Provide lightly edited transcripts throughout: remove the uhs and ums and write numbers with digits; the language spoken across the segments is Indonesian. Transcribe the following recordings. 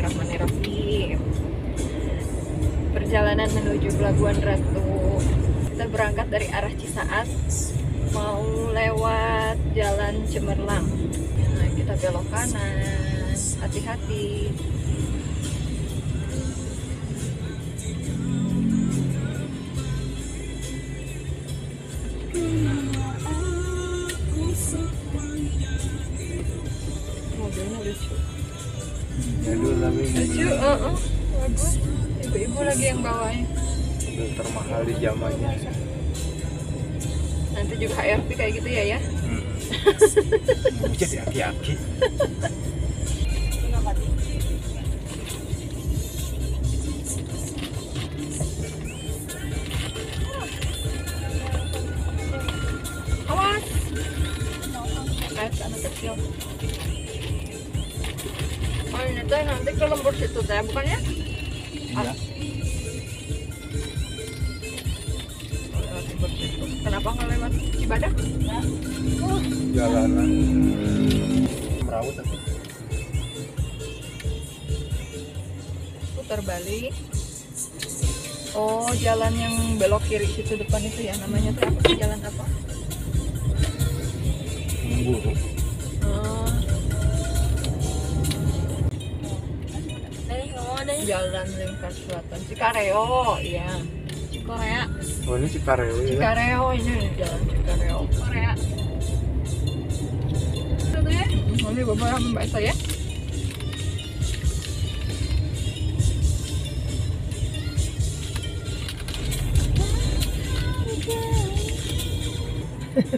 Bismillahirrahmanirrahim. Perjalanan menuju Pelabuhan Ratu. Kita berangkat dari arah Cisaat, mau lewat Jalan Cemerlang. Nah, kita belok kanan, hati-hati. Mobilnya lucu. Jadul tapi Lucu, bagus. Ibu-ibu lagi yang bawanya. mobil termahal di zamannya. Nanti juga HRV kayak gitu ya. Jadi aki-aki. Awas. Kayak anak kecil. Oh ini teh nanti ke lembur situ teh bukannya? Iya. Lewat lembur situ. Kenapa nggak lewat Cibadak? Jalanan merawat tapi Putar balik. Oh jalan yang belok kiri situ depan itu ya namanya tuh apa sih, jalan apa? memburu. Jalan Lingkar Selatan Cikareo, iya. Cikorea. Oh ini Cikareo ya? Cikareo ini jalan Cikareo. Korea. Itu ya. Ini beberapa mbak saya.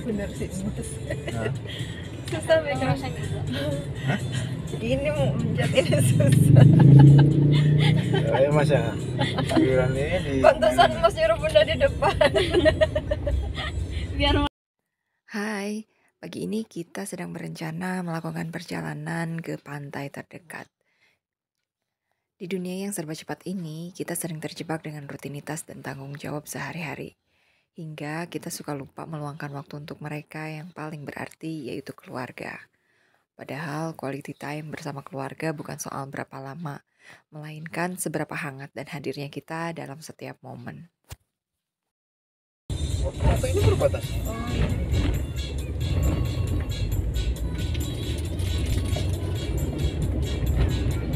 Bener sih mas. Nah, Susah megang. Ini mau menjat ini susah. ya mas ya. Giliran ini di Pantesan mas nyuruh bunda di depan. Hai, pagi ini kita sedang berencana melakukan perjalanan ke pantai terdekat. Di dunia yang serba cepat ini, kita sering terjebak dengan rutinitas dan tanggung jawab sehari-hari. Hingga kita suka lupa meluangkan waktu untuk mereka yang paling berarti, yaitu keluarga. Padahal quality time bersama keluarga bukan soal berapa lama, melainkan seberapa hangat dan hadirnya kita dalam setiap momen. Foto ini berbatas.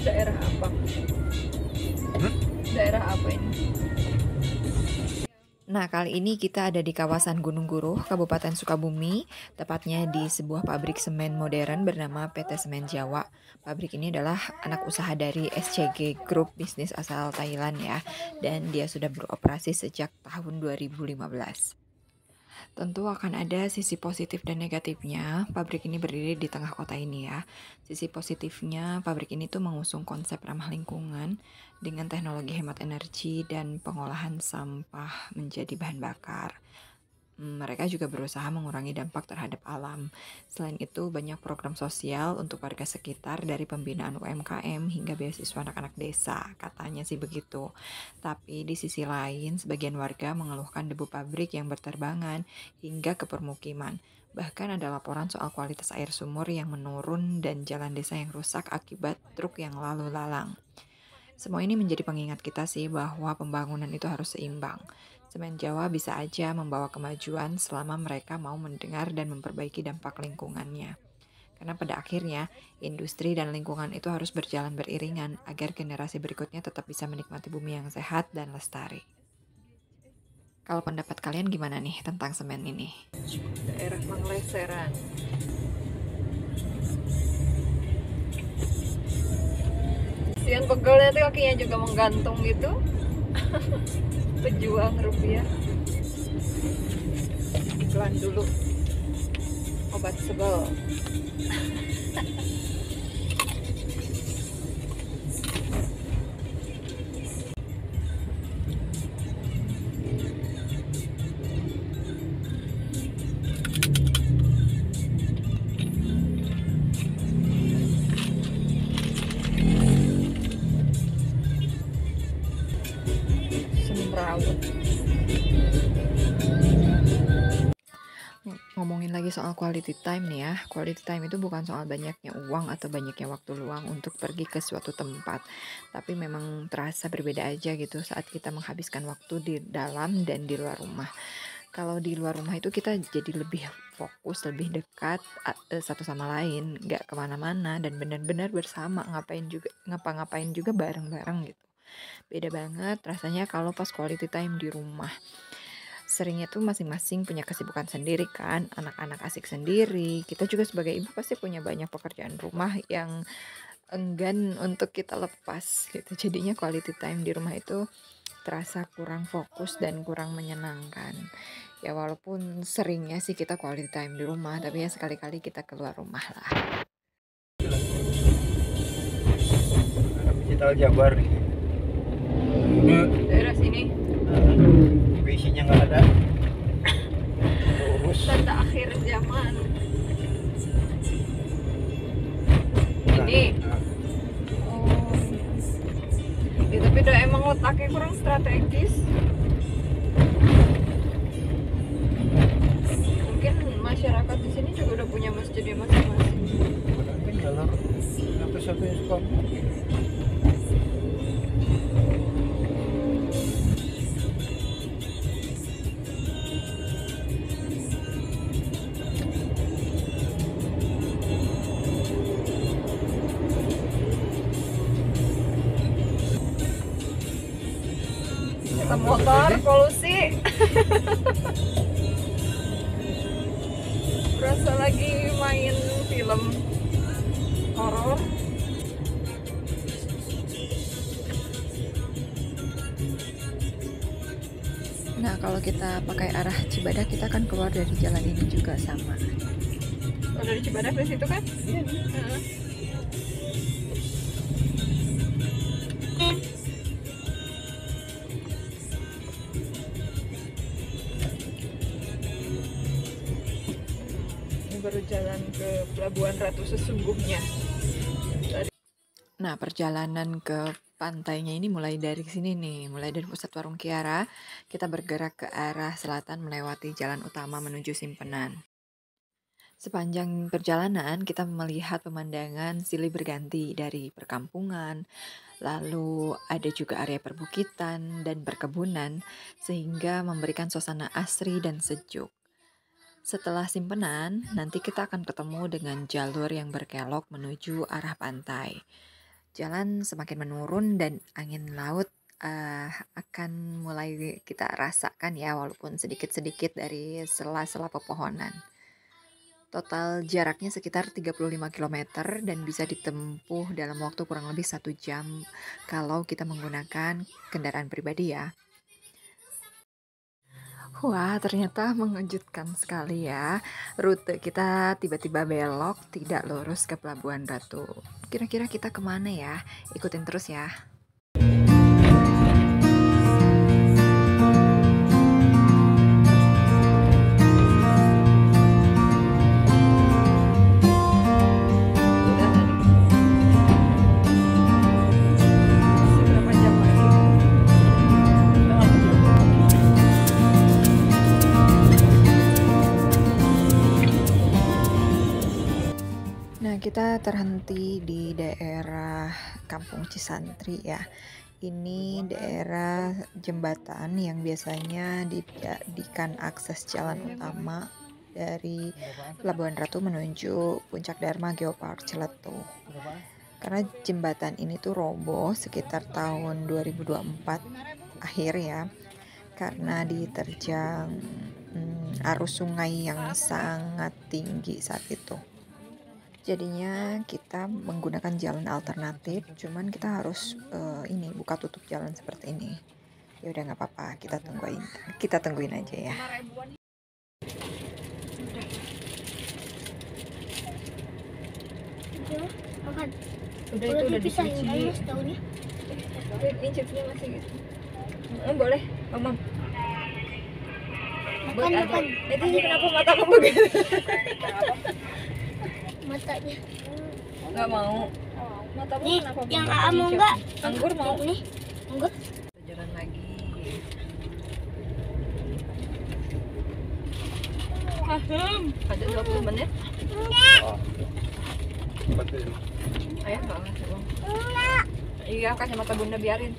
Daerah apa? Daerah apa ini? Nah, kali ini kita ada di kawasan Gunung Guruh, Kabupaten Sukabumi, tepatnya di sebuah pabrik semen modern bernama PT Semen Jawa. Pabrik ini adalah anak usaha dari SCG Group, bisnis asal Thailand ya, dan dia sudah beroperasi sejak tahun 2015. Tentu akan ada sisi positif dan negatifnya. Pabrik ini berdiri di tengah kota ini ya. Sisi positifnya, pabrik ini tuh mengusung konsep ramah lingkungan dengan teknologi hemat energi dan pengolahan sampah menjadi bahan bakar. Mereka juga berusaha mengurangi dampak terhadap alam. Selain itu, banyak program sosial untuk warga sekitar dari pembinaan UMKM hingga beasiswa anak-anak desa, katanya sih begitu. Tapi di sisi lain, sebagian warga mengeluhkan debu pabrik yang berterbangan hingga ke permukiman. Bahkan ada laporan soal kualitas air sumur yang menurun dan jalan desa yang rusak akibat truk yang lalu lalang. Semua ini menjadi pengingat kita sih bahwa pembangunan itu harus seimbang. Semen Jawa bisa aja membawa kemajuan selama mereka mau mendengar dan memperbaiki dampak lingkungannya. Karena pada akhirnya, industri dan lingkungan itu harus berjalan beriringan agar generasi berikutnya tetap bisa menikmati bumi yang sehat dan lestari. Kalau pendapat kalian gimana nih tentang semen ini? Daerah Mangleseran. Sian pegelnya tuh kakinya juga menggantung gitu. Pejuang rupiah. Iklan dulu. Obat sebel. Ngomongin lagi soal quality time nih ya. Quality time itu bukan soal banyaknya uang atau banyaknya waktu luang untuk pergi ke suatu tempat. Tapi memang terasa berbeda aja gitu saat kita menghabiskan waktu di dalam dan di luar rumah. Kalau di luar rumah itu kita jadi lebih fokus, lebih dekat satu sama lain, nggak kemana-mana dan benar-benar bersama ngapa-ngapain juga bareng-bareng gitu. Beda banget rasanya kalau pas quality time di rumah. Seringnya tuh masing-masing punya kesibukan sendiri kan, anak-anak asik sendiri. Kita juga sebagai ibu pasti punya banyak pekerjaan rumah yang enggan untuk kita lepas gitu. Jadinya quality time di rumah itu terasa kurang fokus dan kurang menyenangkan. Ya walaupun seringnya sih kita quality time di rumah, tapi ya sekali-kali kita keluar rumah lah. Digital Jabar nih. Ini Daerah sini WC-nya nggak ada. Terus. tanda akhir zaman. Ini. Oh. Ya, tapi udah emang letaknya kurang strategis. Mungkin masyarakat di sini juga udah punya masjidnya masing-masing. Tapi jalur satu-satunya suka. Kata motor, polusi. Berasa lagi main film horor. Nah kalau kita pakai arah Cibadak kita kan keluar dari jalan ini juga sama. Kalau dari Cibadak ke situ kan? Iya. Heeh. Ini baru jalan ke Pelabuhan Ratu sesungguhnya. Nah perjalanan ke pantainya ini mulai dari sini nih, mulai dari pusat Warung Kiara, kita bergerak ke arah selatan melewati jalan utama menuju Simpenan. Sepanjang perjalanan kita melihat pemandangan silih berganti dari perkampungan, lalu ada juga area perbukitan dan perkebunan, sehingga memberikan suasana asri dan sejuk. Setelah Simpenan, nanti kita akan ketemu dengan jalur yang berkelok menuju arah pantai. Jalan semakin menurun dan angin laut akan mulai kita rasakan ya, walaupun sedikit-sedikit dari sela-sela pepohonan. Total jaraknya sekitar 35 km dan bisa ditempuh dalam waktu kurang lebih 1 jam kalau kita menggunakan kendaraan pribadi ya. Wah, ternyata mengejutkan sekali ya. Rute kita tiba-tiba belok, tidak lurus ke Pelabuhan Ratu. Kira-kira kita kemana ya? Ikutin terus ya. Berapa jam lagi? Nah, kita terhenti di daerah Kampung Cisantri ya. Ini daerah jembatan yang biasanya dijadikan akses jalan utama dari Pelabuhan Ratu menuju Puncak Dharma Geopark Ciletuh. Karena jembatan ini tuh roboh sekitar tahun 2024 akhir ya, karena diterjang arus sungai yang sangat tinggi saat itu. Jadinya kita menggunakan jalan alternatif, cuman kita harus buka tutup jalan seperti ini. Ya udah nggak apa-apa, kita tungguin aja ya. Udah itu udah dicuci. Ini chipsnya masih gitu. Boleh, Mama. Buat ada. Itu kenapa matamu begitu? Matanya Nggak mau. Matamu nih kenapa? yang bengkak? mau nggak Anggur mau? nih anggur Jalan lagi. Ada 20 menit. Oh. Betul. Ayah nggak ngasih uang. Iya, kacamata bunda biarin.